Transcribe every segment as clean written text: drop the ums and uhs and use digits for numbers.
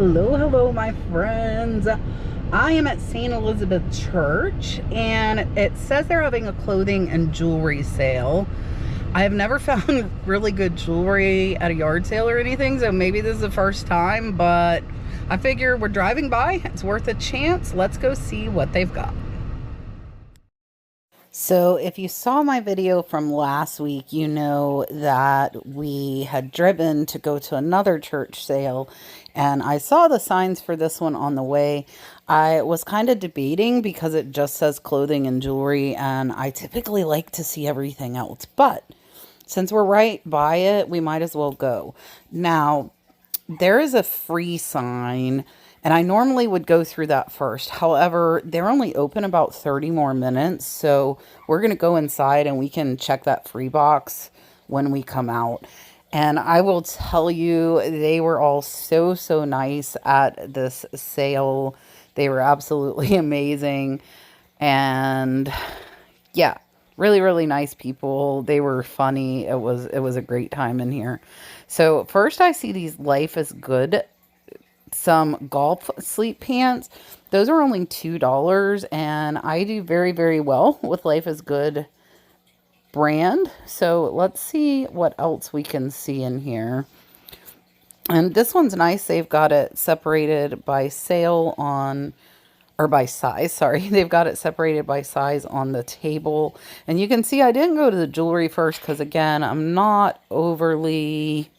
Hello, hello, my friends. I am at St. Elizabeth Church, and it says they're having a clothing and jewelry sale. I have never found really good jewelry at a yard sale or anything, so maybe this is the first time, but I figure we're driving by. It's worth a chance. Let's go see what they've got. So if you saw my video from last week, you know that we had driven to go to another church sale, and I saw the signs for this one on the way. I was kind of debating because it just says clothing and jewelry, and I typically like to see everything else, but since we're right by it, we might as well go. Now, there is a free sign, and I normally would go through that first. However, they're only open about 30 more minutes, so we're going to go inside and we can check that free box when we come out. And I will tell you, they were all so nice at this sale. They were absolutely amazing. And yeah, really nice people. They were funny. It was a great time in here. So first I see these Life is Good, some golf sleep pants. Those are only $2, and I do very well with Life is Good brand. So let's see what else we can see in here. And this one's nice. They've got it separated by sale on, or by size, sorry. They've got it separated by size on the table. And you can see I didn't go to the jewelry first because, again, I'm not overly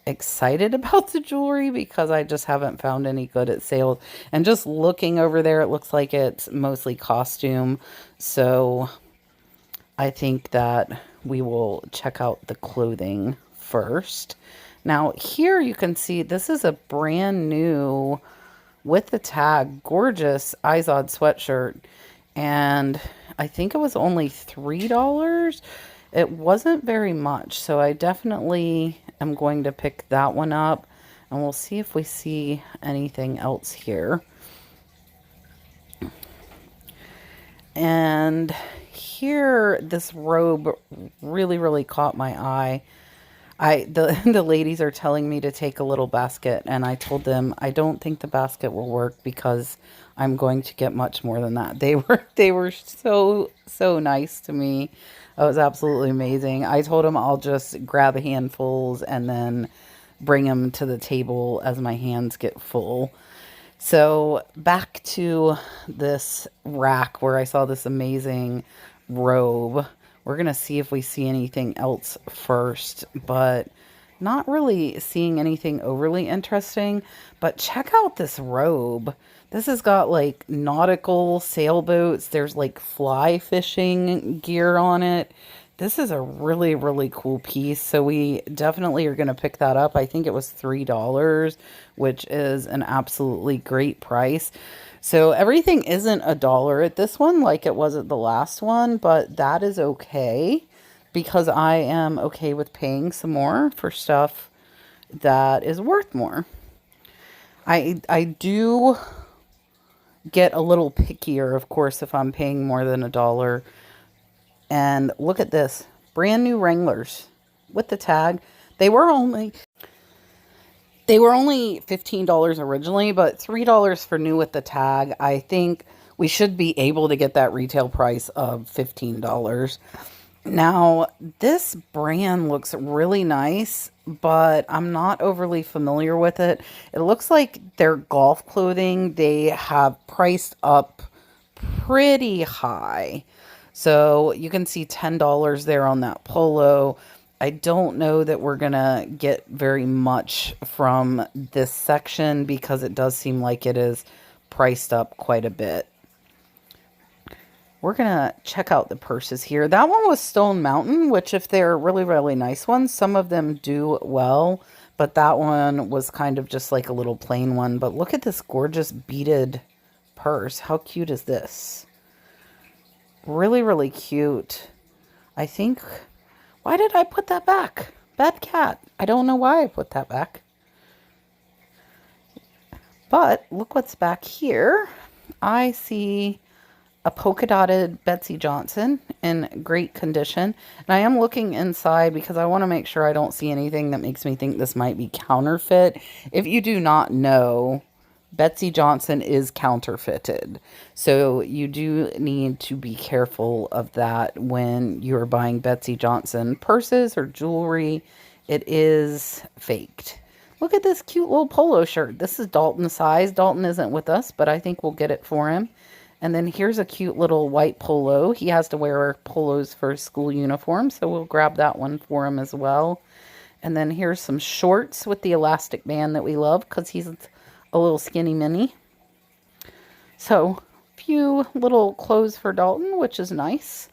excited about the jewelry because I just haven't found any good at sales. And just looking over there, it looks like it's mostly costume. So I think that we will check out the clothing first. Now here you can see this is a brand new, with the tag, gorgeous Izod sweatshirt, and I think it was only $3. It wasn't very much, so I definitely am going to pick that one up, and we'll see if we see anything else here. And here, this robe really caught my eye. The ladies are telling me to take a little basket, and I told them I don't think the basket will work because I'm going to get much more than that. They were so nice to me. It was absolutely amazing. I told them I'll just grab handfuls and then bring them to the table as my hands get full. So back to this rack where I saw this amazing robe. We're going to see if we see anything else first, but not really seeing anything overly interesting. But check out this robe. This has got like nautical sailboats. There's like fly fishing gear on it. This is a really cool piece. So we definitely are going to pick that up. I think it was $3, which is an absolutely great price. So everything isn't $1 at this one like it was at the last one, but that is okay because I am okay with paying some more for stuff that is worth more. I do get a little pickier, of course, if I'm paying more than $1. And look at this, brand new Wranglers with the tag. They were only $15 originally, but $3 for new with the tag. I think we should be able to get that retail price of $15. Now, this brand looks really nice, but I'm not overly familiar with it. It looks like their golf clothing, they have priced up pretty high. So you can see $10 there on that polo. I don't know that we're going to get very much from this section because it does seem like it is priced up quite a bit. We're going to check out the purses here. That one was Stone Mountain, which if they're really nice ones, some of them do well. But that one was kind of just like a little plain one. But look at this gorgeous beaded purse. How cute is this? Really cute. I think... Why did I put that back? Bad cat. I don't know why I put that back. But look what's back here. I see a polka dotted Betsy Johnson in great condition. And I am looking inside because I want to make sure I don't see anything that makes me think this might be counterfeit. If you do not know, Betsy Johnson is counterfeited. So you do need to be careful of that when you're buying Betsy Johnson purses or jewelry. It is faked. Look at this cute little polo shirt. This is Dalton's size. Dalton isn't with us, but I think we'll get it for him. And then here's a cute little white polo. He has to wear polos for his school uniform, so we'll grab that one for him as well. And then here's some shorts with the elastic band that we love because he's a little skinny mini. So, a few little clothes for Dalton, which is nice.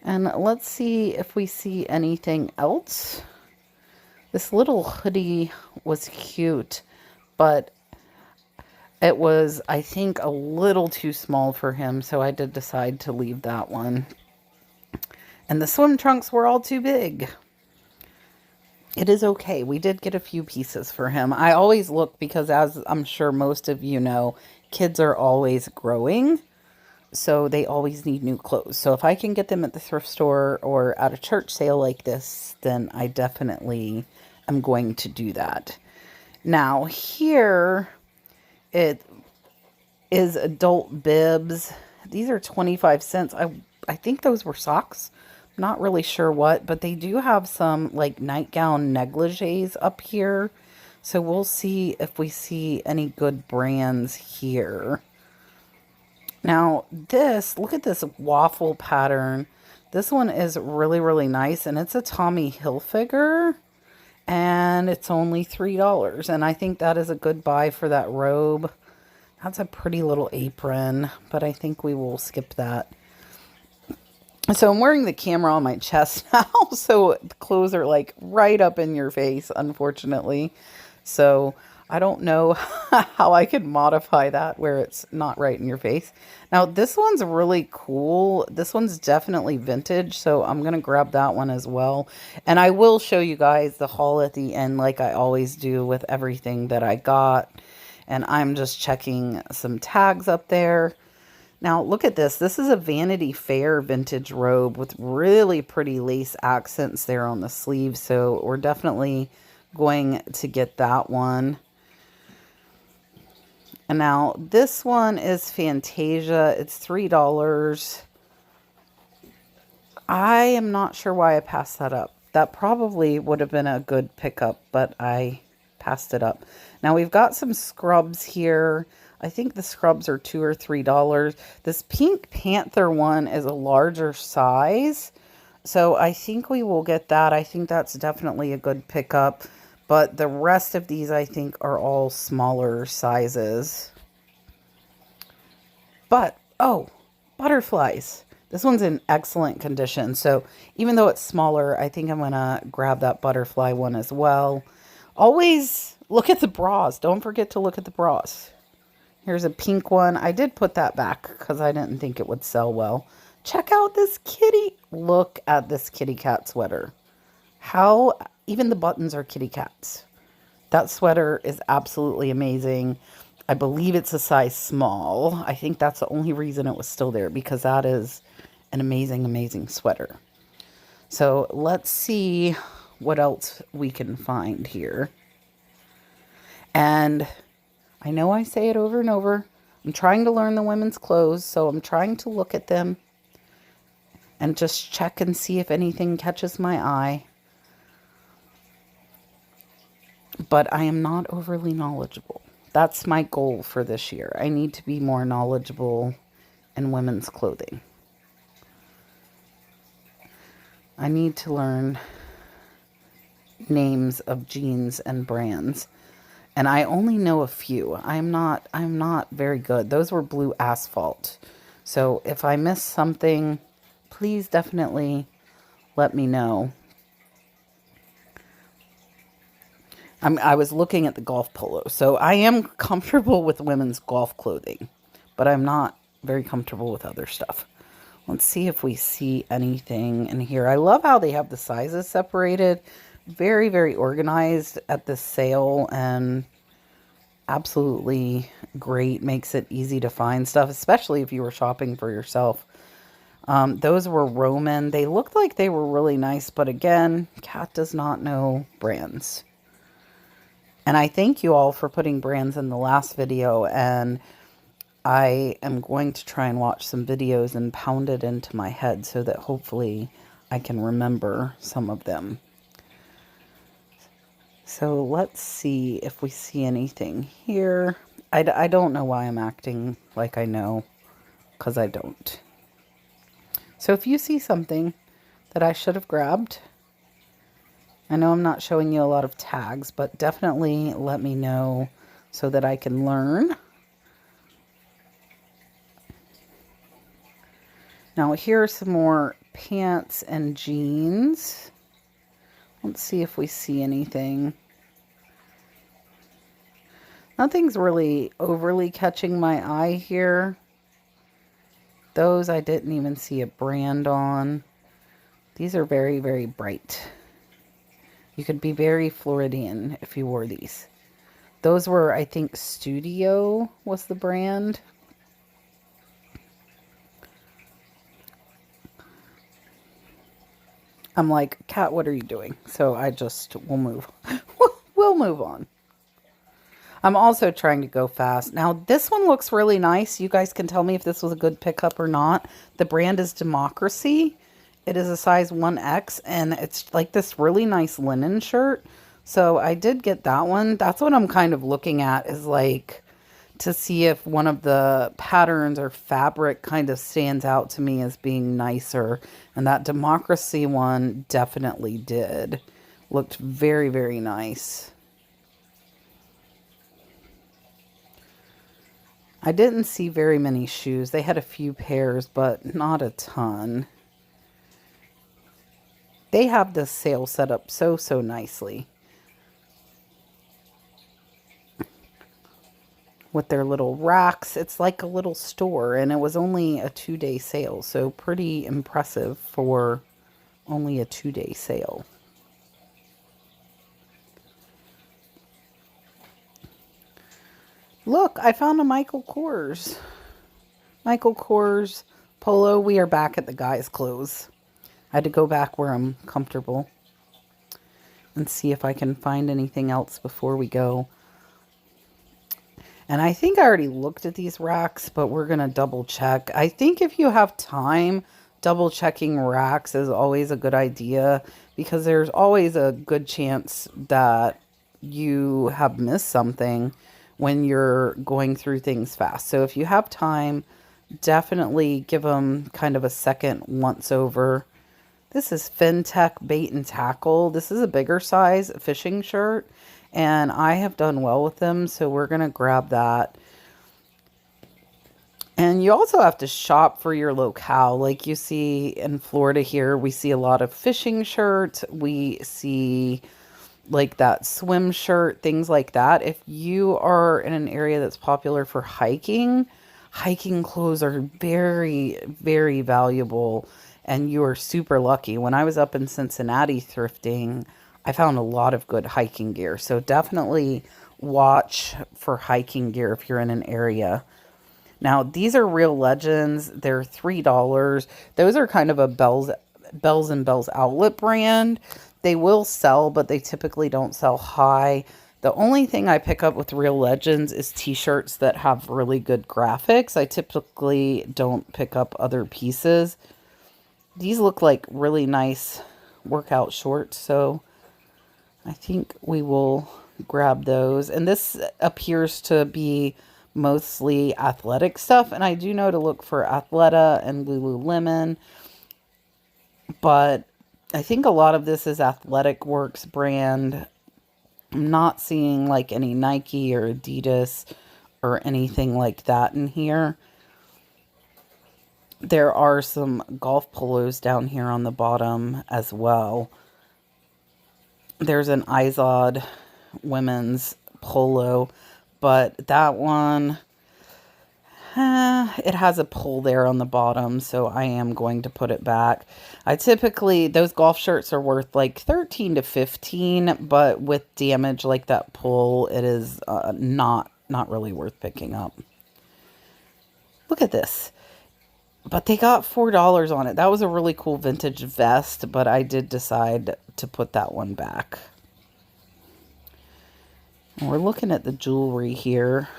And let's see if we see anything else. This little hoodie was cute, but it was, I think, a little too small for him, so I did decide to leave that one. And the swim trunks were all too big. It is okay. We did get a few pieces for him. I always look because, as I'm sure most of you know, kids are always growing, so they always need new clothes. So if I can get them at the thrift store or at a church sale like this, then I definitely am going to do that. Now, here it is adult bibs. These are 25 cents. I think those were socks. Not really sure what, but they do have some like nightgown negligees up here. So we'll see if we see any good brands here. Now this, look at this waffle pattern. This one is really, really nice, and it's a Tommy Hilfiger, and it's only $3. And I think that is a good buy for that robe. That's a pretty little apron, but I think we will skip that. So I'm wearing the camera on my chest now, so the clothes are like right up in your face, unfortunately. So I don't know how I could modify that where it's not right in your face. Now this one's really cool. This one's definitely vintage, so I'm going to grab that one as well. And I will show you guys the haul at the end like I always do with everything that I got. And I'm just checking some tags up there. Now, look at this. This is a Vanity Fair vintage robe with really pretty lace accents there on the sleeve. So we're definitely going to get that one. And now this one is Fantasia. It's $3. I am not sure why I passed that up. That probably would have been a good pickup, but I passed it up. Now we've got some scrubs here. I think the scrubs are $2 or $3. This Pink Panther one is a larger size, so I think we will get that. I think that's definitely a good pickup, but the rest of these I think are all smaller sizes. But, oh, butterflies. This one's in excellent condition, so even though it's smaller, I think I'm going to grab that butterfly one as well. Always look at the bras. Don't forget to look at the bras. Here's a pink one. I did put that back because I didn't think it would sell well. Check out this kitty. Look at this kitty cat sweater. How, even the buttons are kitty cats. That sweater is absolutely amazing. I believe it's a size small. I think that's the only reason it was still there, because that is an amazing, amazing sweater. So let's see what else we can find here. And I know I say it over and over. I'm trying to learn the women's clothes, so I'm trying to look at them and just check and see if anything catches my eye. But I am not overly knowledgeable. That's my goal for this year. I need to be more knowledgeable in women's clothing. I need to learn names of jeans and brands. And I only know a few. I'm not very good. Those were Blue Asphalt. So if I missed something, please definitely let me know. I was looking at the golf polo. So I am comfortable with women's golf clothing, but I'm not very comfortable with other stuff. Let's see if we see anything in here. I love how they have the sizes separated. Very, very organized at this sale, and absolutely great. Makes it easy to find stuff, especially if you were shopping for yourself. Those were Roman. They looked like they were really nice, but again, Kat does not know brands. And I thank you all for putting brands in the last video, and I am going to try and watch some videos and pound it into my head so that hopefully I can remember some of them. So let's see if we see anything here. I don't know why I'm acting like I know, because I don't. So if you see something that I should have grabbed, I know I'm not showing you a lot of tags, but definitely let me know so that I can learn. Now here are some more pants and jeans. Let's see if we see anything. Nothing's really overly catching my eye here. Those I didn't even see a brand on. These are very, very bright. You could be very Floridian if you wore these. Those were, I think, Studio was the brand. I'm like, Kat, what are you doing? So I just will move. We'll move on. I'm also trying to go fast. Now, this one looks really nice. You guys can tell me if this was a good pickup or not. The brand is Democracy. It is a size 1X, and it's like this really nice linen shirt. So I did get that one. That's what I'm kind of looking at, is like to see if one of the patterns or fabric kind of stands out to me as being nicer. And that Democracy one definitely did. Looked very, very nice. I didn't see very many shoes. They had a few pairs, but not a ton. They have this sale set up so nicely with their little racks. It's like a little store, and it was only a 2-day sale, so pretty impressive for only a 2-day sale. Look, I found a Michael Kors. Michael Kors polo. We are back at the guys' clothes. I had to go back where I'm comfortable and see if I can find anything else before we go. And I think I already looked at these racks, but we're going to double check. I think if you have time, double checking racks is always a good idea, because there's always a good chance that you have missed something when you're going through things fast. So if you have time, definitely give them kind of a second once over. This is FinTech Bait and Tackle. This is a bigger size fishing shirt, and I have done well with them, so we're going to grab that. And you also have to shop for your locale. Like you see in Florida here, we see a lot of fishing shirts. We see like that swim shirt, things like that. If you are in an area that's popular for hiking, hiking clothes are very, very valuable, and you are super lucky. When I was up in Cincinnati thrifting, I found a lot of good hiking gear. So definitely watch for hiking gear if you're in an area. Now, these are Real Legends. They're $3. Those are kind of a Bells and Bells outlet brand. They will sell, but they typically don't sell high. The only thing I pick up with Real Legends is t-shirts that have really good graphics. I typically don't pick up other pieces. These look like really nice workout shorts, so I think we will grab those. And this appears to be mostly athletic stuff, and I do know to look for Athleta and Lululemon, but I think a lot of this is Athletic Works brand. I'm not seeing like any Nike or Adidas or anything like that in here. There are some golf polos down here on the bottom as well. There's an Izod women's polo, but that one, it has a pull there on the bottom, so I am going to put it back. I typically, those golf shirts are worth like 13 to 15, but with damage like that pull, it is not not really worth picking up. Look at this. But they got $4 on it. That was a really cool vintage vest, but I did decide to put that one back. And we're looking at the jewelry here.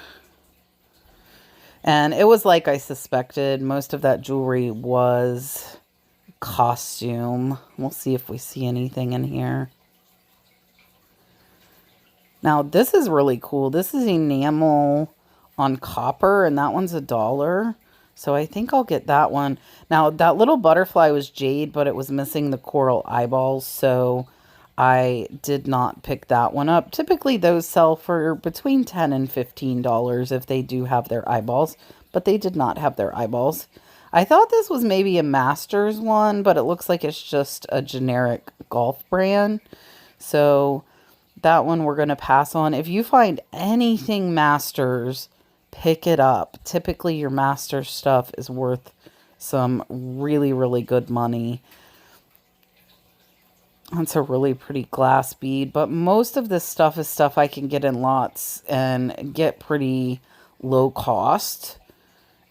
And it was like I suspected. Most of that jewelry was costume. We'll see if we see anything in here. Now, this is really cool. This is enamel on copper, and that one's $1. So I think I'll get that one. Now, that little butterfly was jade, but it was missing the coral eyeballs, so I did not pick that one up. Typically, those sell for between $10 and $15 if they do have their eyeballs, but they did not have their eyeballs. I thought this was maybe a Masters one, but it looks like it's just a generic golf brand. So that one we're going to pass on. If you find anything Masters, pick it up. Typically, your Masters stuff is worth some really, really good money. That's a really pretty glass bead, but most of this stuff is stuff I can get in lots and get pretty low cost.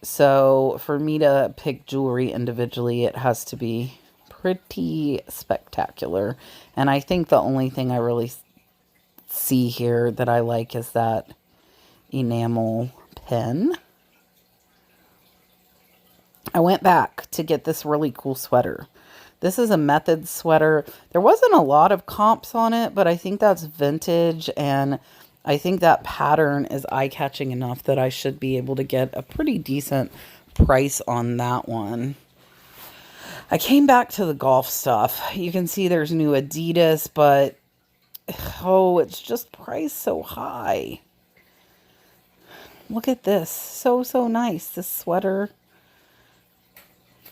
So for me to pick jewelry individually, it has to be pretty spectacular. And I think the only thing I really see here that I like is that enamel pin. I went back to get this really cool sweater. This is a Method sweater. There wasn't a lot of comps on it, but I think that's vintage, and I think that pattern is eye-catching enough that I should be able to get a pretty decent price on that one. I came back to the golf stuff. You can see there's new Adidas, but oh, it's just priced so high. Look at this. So, so nice. This sweater,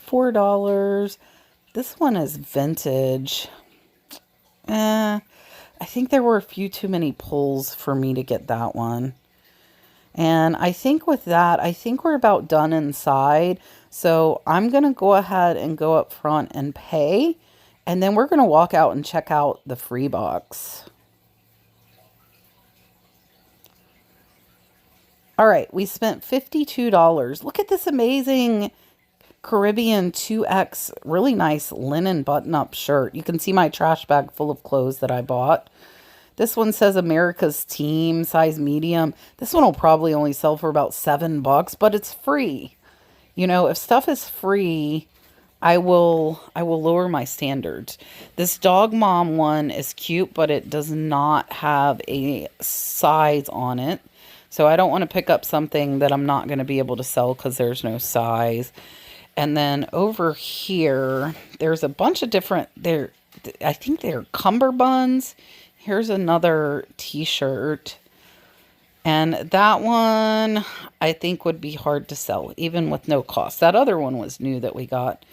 $4. This one is vintage. I think there were a few too many pulls for me to get that one. And I think with that, I think we're about done inside. So I'm going to go ahead and go up front and pay. And then we're going to walk out and check out the free box. All right, we spent $52. Look at this amazing Caribbean 2X, really nice linen button-up shirt. You can see my trash bag full of clothes that I bought. This one says America's Team, size medium. This one will probably only sell for about $7, but it's free. You know, if stuff is free, I will lower my standards. This Dog Mom one is cute, but it does not have a size on it. So I don't want to pick up something that I'm not going to be able to sell because there's no size. And then over here, there's a bunch of different, I think they're cummerbunds. Here's another t-shirt. And that one, I think would be hard to sell, even with no cost. That other one was new that we got.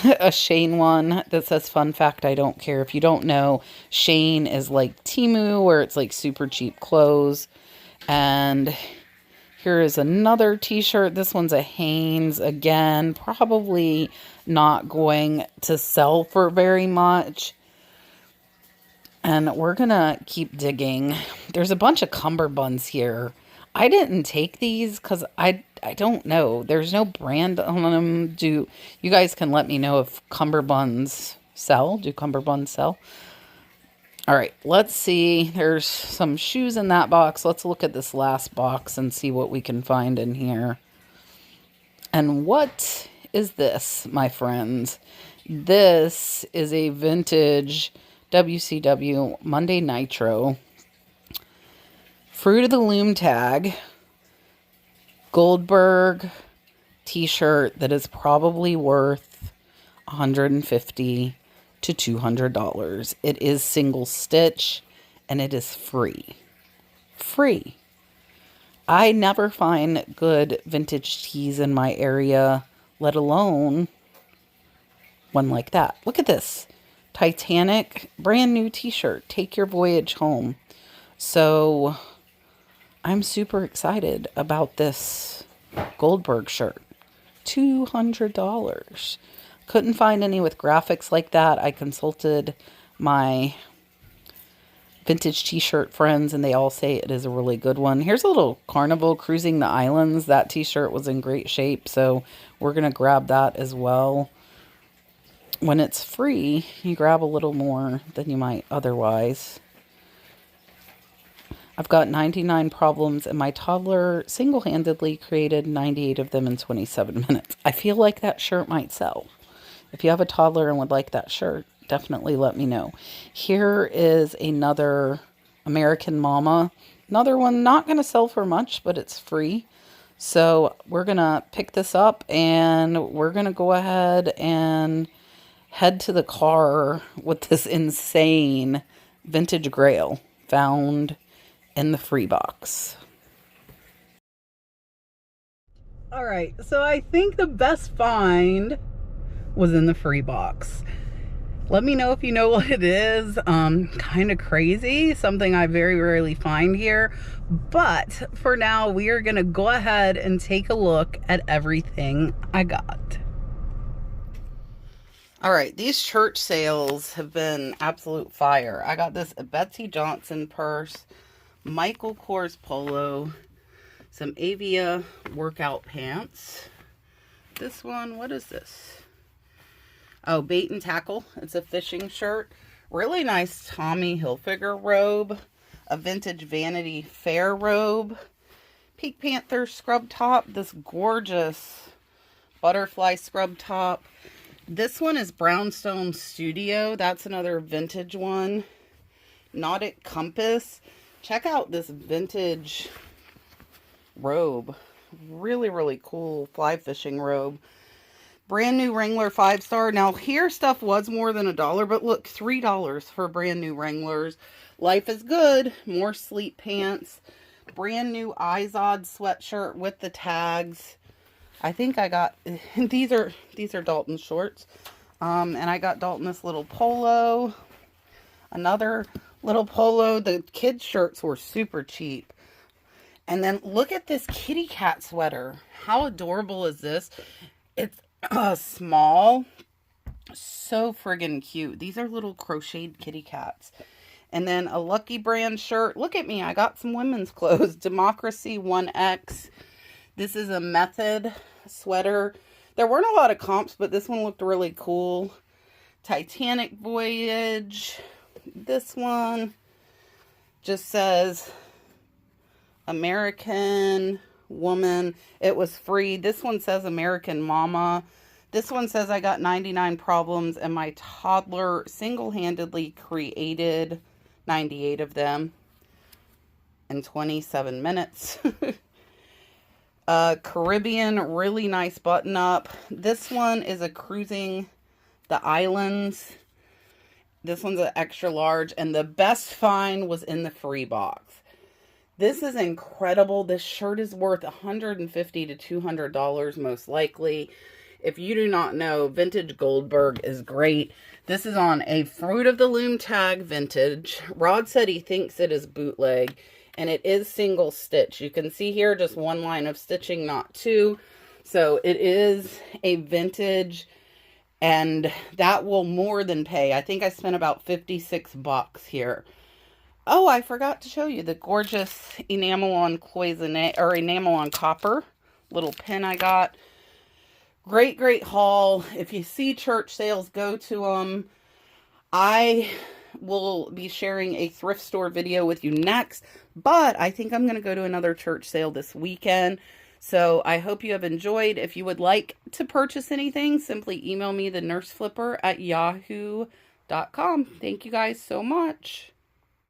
A Shane one that says, fun fact, I don't care. If you don't know, Shane is like Temu, where it's like super cheap clothes. And here is another t-shirt. This one's a Hanes. Again, probably not going to sell for very much. And we're going to keep digging. There's a bunch of cummerbunds here. I didn't take these because I don't know. There's no brand on them. You guys can let me know if cummerbunds sell. Do cummerbunds sell? All right, let's see. There's some shoes in that box. Let's look at this last box and see what we can find in here. And what is this, my friends? This is a vintage WCW Monday Nitro Fruit of the Loom tag Goldberg t-shirt that is probably worth $150 to $200. It is single stitch and it is free. Free. I never find good vintage tees in my area, let alone one like that. Look at this. Titanic, brand new t-shirt. Take your voyage home. So I'm super excited about this Goldberg shirt. $200. Couldn't find any with graphics like that. I consulted my vintage t-shirt friends, and they all say it is a really good one. Here's a little Carnival Cruising the Islands. That t-shirt was in great shape, so we're going to grab that as well. When it's free, you grab a little more than you might otherwise. I've got 99 problems, and my toddler single-handedly created 98 of them in 27 minutes. I feel like that shirt might sell. If you have a toddler and would like that shirt, definitely let me know. Here is another American Mama. Another one not going to sell for much, but it's free. So we're going to pick this up, and we're going to go ahead and head to the car with this insane vintage grail found in the free box. All right, so I think the best find was in the free box. Let me know if you know what it is. Kind of crazy, something I very rarely find here. But for now, we are gonna go ahead and take a look at everything I got. All right, these church sales have been absolute fire. I got this Betsy Johnson purse, Michael Kors polo, some Avia workout pants. This one, what is this? Oh, Bait and Tackle. It's a fishing shirt. Really nice Tommy Hilfiger robe. A vintage Vanity Fair robe. Pink Panther scrub top. This gorgeous butterfly scrub top. This one is Brownstone Studio. That's another vintage one. Nautic Compass. Check out this vintage robe. Really, really cool fly fishing robe. Brand new Wrangler 5-star. Now, here stuff was more than $1, but look, $3 for brand new Wranglers. Life is Good. More sleep pants. Brand new Izod sweatshirt with the tags. I think I got, these are Dalton shorts. And I got Dalton this little polo. Another little polo. The kids' shirts were super cheap. And then look at this kitty cat sweater. How adorable is this? It's small. So friggin' cute. These are little crocheted kitty cats. And then a Lucky Brand shirt. Look at me. I got some women's clothes. Democracy 1X. This is a Method sweater. There weren't a lot of comps, but this one looked really cool. Titanic Voyage. This one just says American Woman. It was free. This one says American Mama. This one says I got 99 problems and my toddler single-handedly created 98 of them in 27 minutes. Caribbean, really nice button up. This one is a Cruising the Islands. This one's an extra large, and the best find was in the free box. This is incredible. This shirt is worth $150 to $200 most likely. If you do not know, Vintage Goldberg is great. This is on a Fruit of the Loom tag vintage. Rod said he thinks it is bootleg, and it is single stitch. You can see here just one line of stitching, not two. So it is a vintage, and that will more than pay. I think I spent about $56 here. Oh, I forgot to show you the gorgeous enamel on cloisonne, or enamel on copper little pin I got. Great, great haul. If you see church sales, go to them. I will be sharing a thrift store video with you next, but I think I'm going to go to another church sale this weekend. So I hope you have enjoyed. If you would like to purchase anything, simply email me, thenurseflipper@yahoo.com. Thank you guys so much.